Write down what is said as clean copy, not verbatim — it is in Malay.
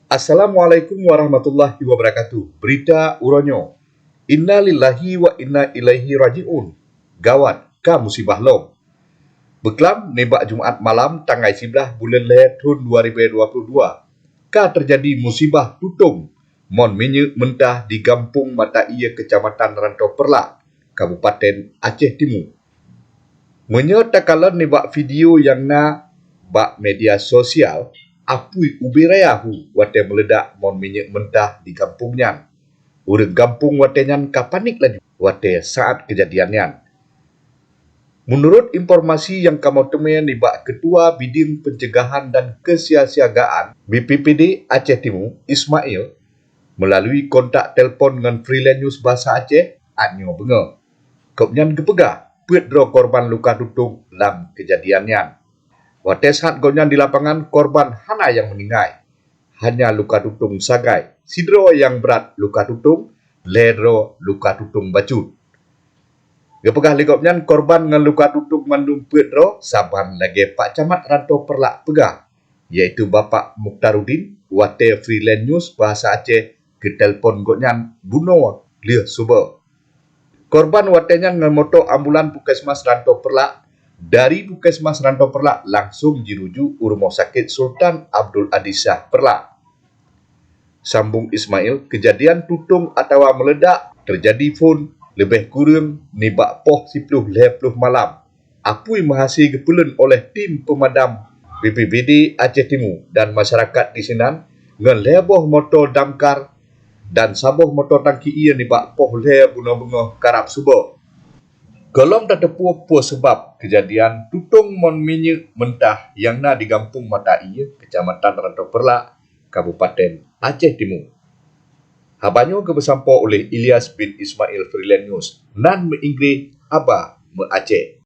Assalamualaikum warahmatullahi wabarakatuh. Berita Uronyo. Inna lillahi wa inna ilaihi raji'un. Gawat, ka musibah lom. Beklam nebak Jumaat malam tanggal 11 bulan Leh tahun 2022. Ka terjadi musibah tutung mon minyak mentah di Kampung Mata Iya Kecamatan Rantau Perlak, Kabupaten Aceh Timur. Menyatakan nebak video yang na bak media sosial apui ubirayahu wate meledak mon minyak mentah di kampungnya. Urang kampung watenyan kapanik lagi wate saat kejadiannya. Menurut informasi yang kamu temui nibak Ketua Bidang Pencegahan dan Kesiapsiagaan BPPD Aceh Timur Ismail melalui kontak telefon dengan Freelance News Bahasa Aceh Adnyo Benga. Kopnyan kepegah pedro korban luka tutung dalam kejadiannya. Wate saat gonyan di lapangan korban hana yang meninggal. Hanya luka tutung sagai. Sidro yang berat luka tutung, ledro luka tutung bacut. Gepegah ligopnyan korban dengan luka tutung mandum pedro saban lagi Pak Camat Rantau Perlak pegah, yaitu Bapak Mukhtarudin wate Freelance News Bahasa Aceh ke telefon gonyan buno liah suba. Korban watenya dengan motor ambulan Puskesmas Rantau Perlak. Dari Puskesmas Rantau Perlak langsung dirujuk Rumah Sakit Sultan Abdul Aziz Shah Perlak. Sambung Ismail, kejadian tutung atau meledak terjadi pun lebih kurang nibak poh 10.20 malam. Apui mahasi gepulen oleh tim pemadam BPBD Aceh Timur dan masyarakat di sinan dengan leboh motor damkar dan saboh motor tangki ia nibak poh le bunga-bunga karap subuh. Golong tak tepuh sebab kejadian tutung mon minyak mentah yang na di Kampung Mata Iya, Kecamatan Rantau Perlak, Kabupaten Aceh Timur. Habanyo kebesampo oleh Ilyas bin Ismail Freelance News nan meinggris Aba me Aceh.